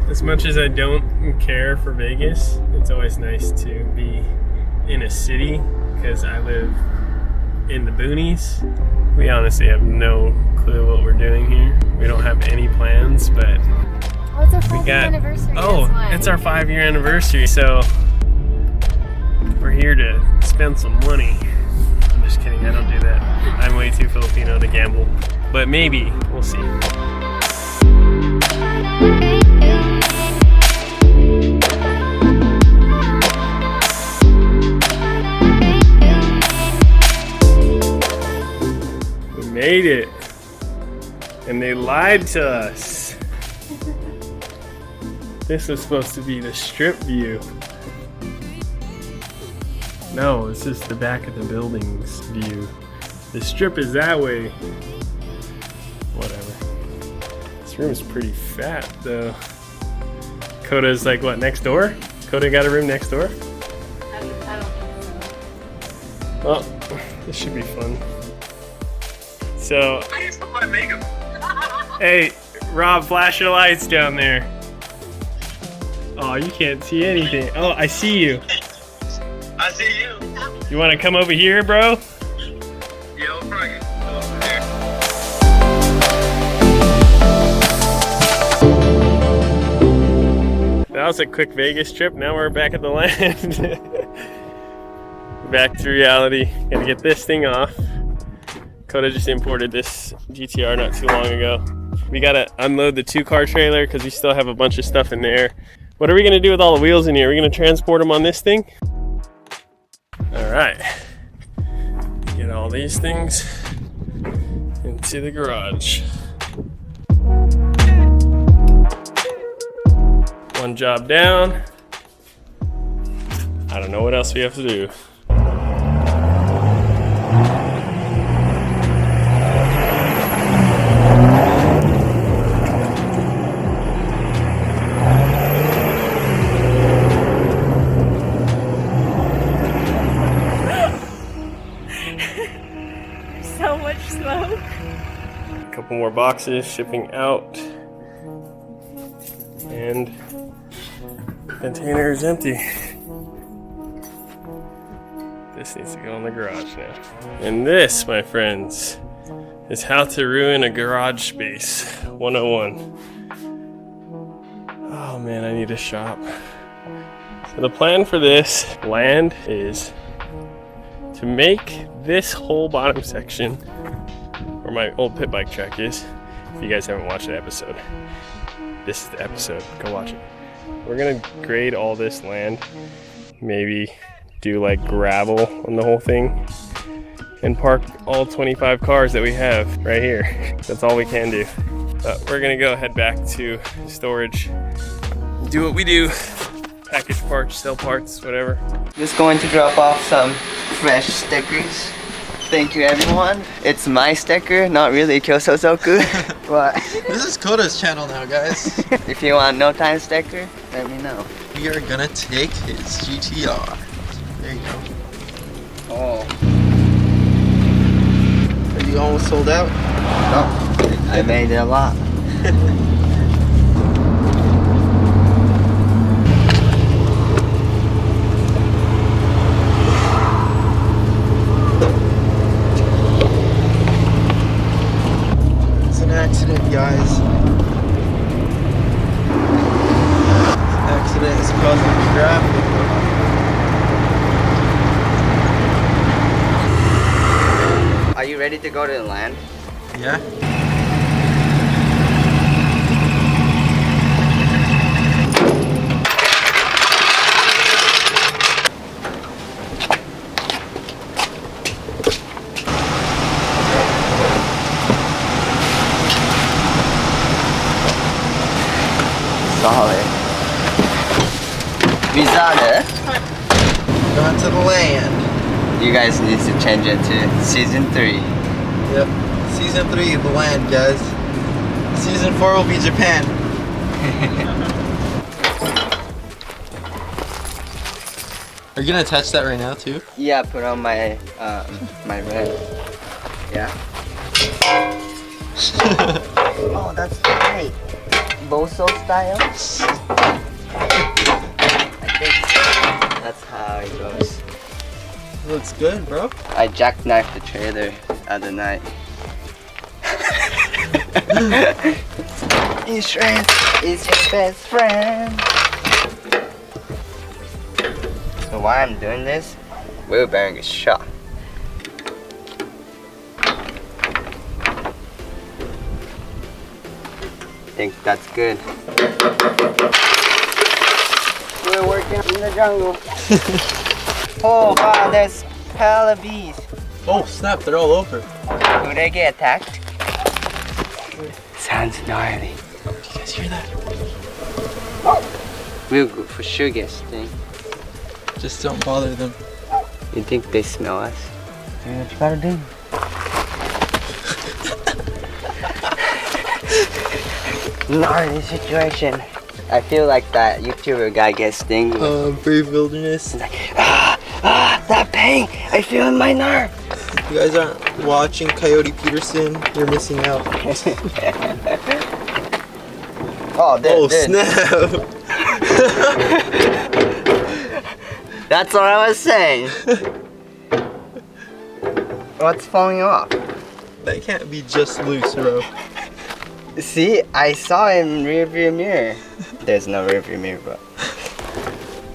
As much as I don't care for Vegas, it's always nice to be in a city because I live in the boonies. We honestly have no clue what we're doing here. We don't have any plans, but oh, it's our 5-year anniversary. It's our 5-year anniversary, so we're here to spend some money. I'm just kidding, I don't do that. I'm way too Filipino to gamble, but maybe, we'll see. Made it, and they lied to us. This was supposed to be the strip view. No, this is the back of the building's view. The strip is that way. Whatever. This room is pretty fat though. Coda's like what, next door? Coda got a room next door? I don't think so. Well, this should be fun. So, I just put my makeup. hey, Rob, flash your lights down there. Oh, you can't see anything. Oh, I see you. I see you. You want to come over here, bro? Yeah, we'll probably go over there. That was a quick Vegas trip. Now we're back at the land. Back to reality. Gotta get this thing off. Coda just imported this GTR not too long ago. We gotta unload the 2-car trailer because we still have a bunch of stuff in there. What are we gonna do with all the wheels in here? Are we gonna transport them on this thing? All right. Get all these things into the garage. One job down. I don't know what else we have to do. So much smoke. A couple more boxes shipping out. And container is empty. This needs to go in the garage now. And this, my friends, is how to ruin a garage space 101. Oh man, I need a shop. So the plan for this land is to make this whole bottom section where my old pit bike track is. If you guys haven't watched the episode, this is the episode, go watch it. We're gonna grade all this land, maybe do like gravel on the whole thing, and park all 25 cars that we have right here. That's all we can do. But we're gonna go head back to storage, do what we do, package parts, sell parts, whatever. Just going to drop off some fresh stickers. Thank you everyone. It's my sticker, not really Kyosozoku. But this is Koda's channel now, guys. if you want no time sticker, let me know. We are gonna take his GTR. There you go. Oh. Are you almost sold out? No, I made it a lot. Accident, guys. This accident is causing traffic. Are you ready to go to the land? Yeah. Solid. Vizada. Gone to the land. You guys need to change it to season 3. Yep. Season 3 of the land, guys. Season 4 will be Japan. Are you gonna attach that right now too? Yeah, put on my my red. Yeah. Oh, that's tight. Boso style. I think that's how it goes. Looks good, bro. I jackknifed the trailer the other night. Insurance is your best friend. So while I'm doing this, wheel bearing is shot. I think that's good. We're working in the jungle. Oh wow, there's hella bees. Oh snap, they're all over. Do they get attacked? Sounds gnarly. You guys hear that? We'll for sure get sting. Just don't bother them. You think they smell us? What you gotta do? Gnarly situation. I feel like that YouTuber guy gets stung. Brave Wilderness. Like, that pain I feel in my nerve. You guys aren't watching Coyote Peterson, you're missing out. Oh, dude. Snap! That's what I was saying. What's falling off? That can't be just loose, bro. See, I saw him in rearview mirror. There's no rearview mirror, bro.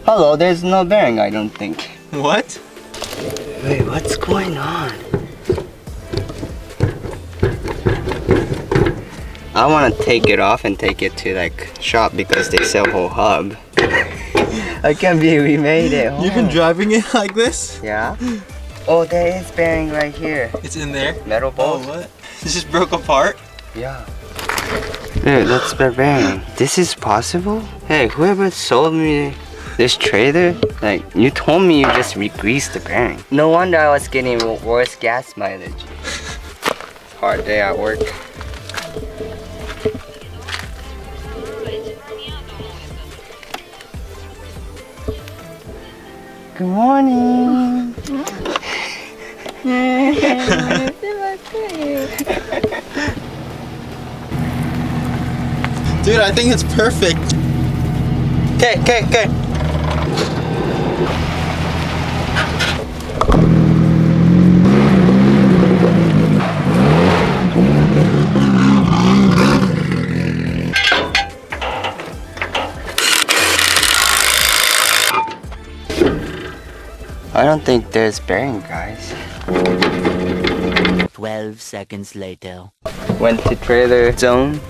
Hello, there's no bearing, I don't think. What? Wait, what's going on? I want to take it off and take it to like shop because they sell whole hub. I can't believe we made it home. You've been driving it like this? Yeah. Oh, there is bearing right here. It's in there? Metal bolt. Oh, what? It just broke apart? Yeah. Dude, that's the bearing. This is possible? Hey, whoever sold me this trailer, like, you told me you just re-greased the bearing. No wonder I was getting worse gas mileage. It's a hard day at work. Good morning. Dude, I think it's perfect. Okay. I don't think there's bearing, guys. 12 seconds later. Went to trailer zone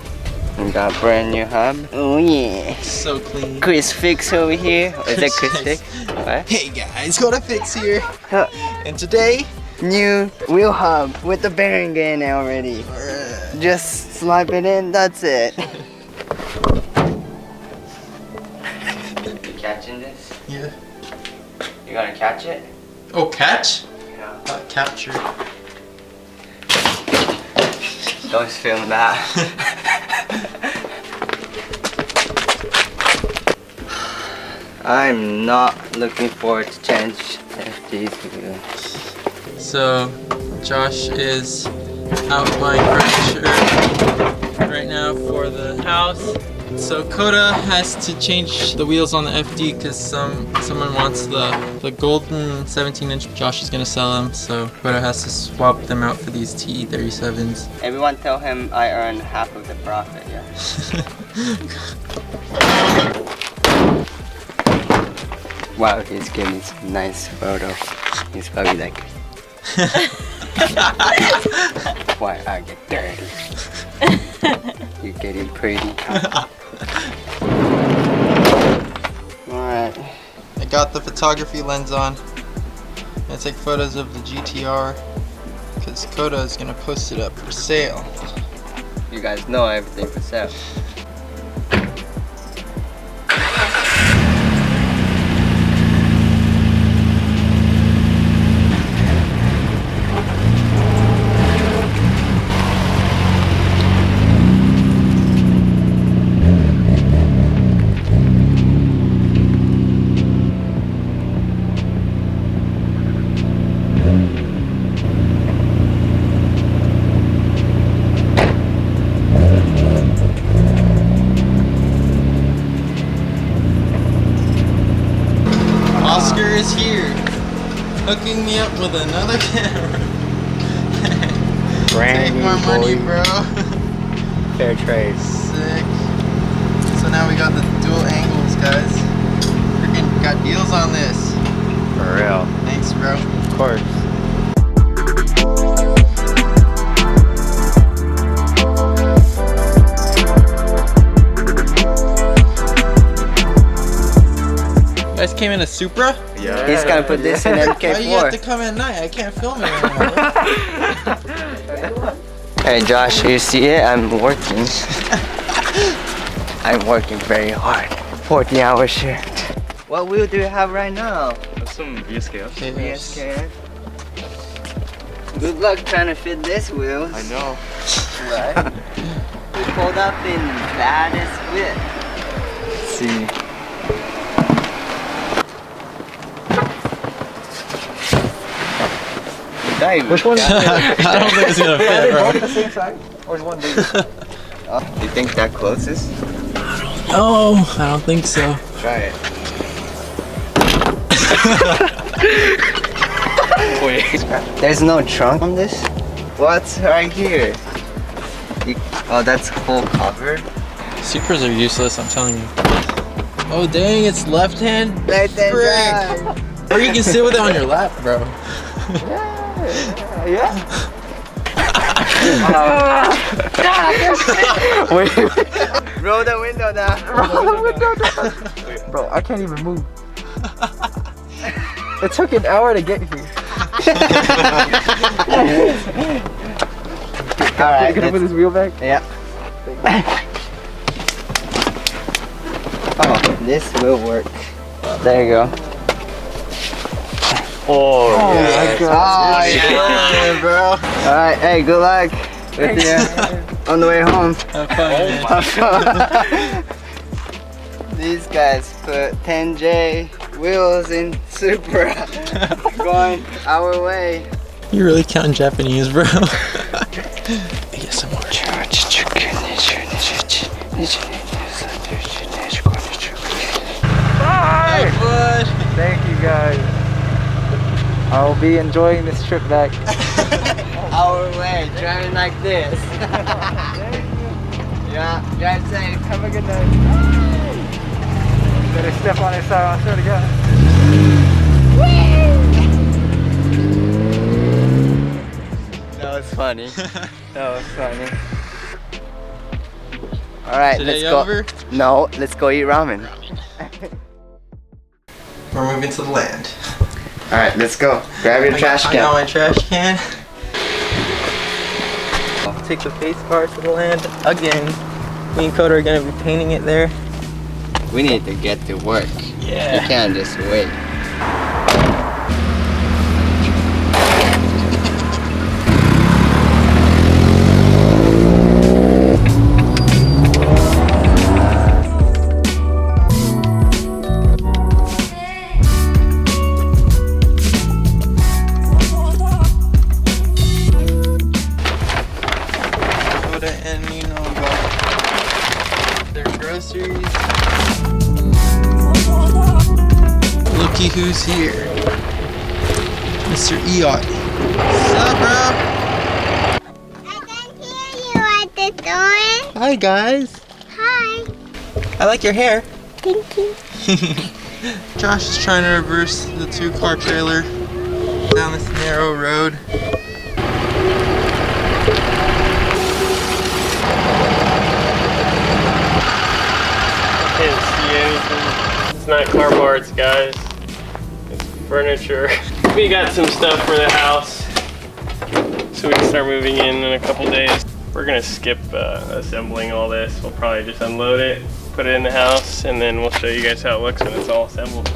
and got brand new hub. Oh yeah. So clean. Chris Fix over here. Is that Chris Chris Fix? What? Hey guys, got a fix here. Huh. And today, New wheel hub with the bearing in already. Just slap it in, that's it. You catching this? yeah. You gonna catch it? Oh, catch? Yeah. Not capture. Don't film that. I'm not looking forward to change FD's wheel. So, Josh is out buying furniture right now for the house. So Coda has to change the wheels on the FD because someone wants the golden 17-inch. Josh is gonna sell them, so Coda has to swap them out for these TE37s. Everyone tell him I earn half of the profit, yeah. Wow, he's giving some nice photo. He's probably like, why I get dirty? You're getting pretty. Alright. I got the photography lens on. I take photos of the GTR because Coda is gonna post it up for sale. You guys know everything for sale. Oscar is here, hooking me up with another camera. Take more money, bro. Fair trade. Sick. So now we got the dual angles, guys. Freaking got deals on this. For real. Thanks, bro. Of course. You guys came in a Supra? Yeah. He's gonna put this in MK4. Why you have to come at night? I can't film it right now. Hey Josh, you see it? I'm working. I'm working very hard. 40-hour shift. What wheel do you have right now? Some VSK. VSK. Good luck trying to fit this wheel. I know. Right? We pulled up in baddest whip. Let's see. Which one? I don't think it's gonna fit, bro. the same size? Or is one bigger? Do you think that closest? No, I don't think so. Try it. There's no trunk on this? What's right here? Oh, that's full covered? Supras are useless, I'm telling you. Oh dang, it's left hand? Right there, Frick. Or you can sit with it on your lap, bro. Yeah. Wait. Roll the window down. Roll the window down. Bro, I can't even move. It took an hour to get here. Alright. Can I put this wheel back? Yeah. Oh, this will work. There you go. Oh, my God. Oh, yeah, bro. Alright, hey, good luck with you on the way home. Have fun, man. These guys put 10J wheels in Supra. Going our way. You really count Japanese, bro? I get some more. Bye! Have fun. Thank you guys. I'll be enjoying this trip back. Our way, driving like this. Yeah, drive safe. Have a good night. Better step on this side, I swear to God. That was funny. That was funny. Alright, let's Today go. over? No, let's go eat ramen. We're moving to the land. Alright, let's go. Grab your trash I got can. my trash can. I'll take the face car to the land again. Me and Coda are gonna be painting it there. We need to get to work. Yeah. We can't just wait. Coda and Nino got their groceries. Looky who's here. Mr. eought. What's up, bro? I can hear you at the door. Hi, guys. Hi. I like your hair. Thank you. Josh is trying to reverse the 2-car trailer down this narrow road. Can't see anything. It's not car parts, guys. It's furniture. We got some stuff for the house, so we can start moving in a couple days. We're gonna skip assembling all this. We'll probably just unload it, put it in the house, and then we'll show you guys how it looks when it's all assembled.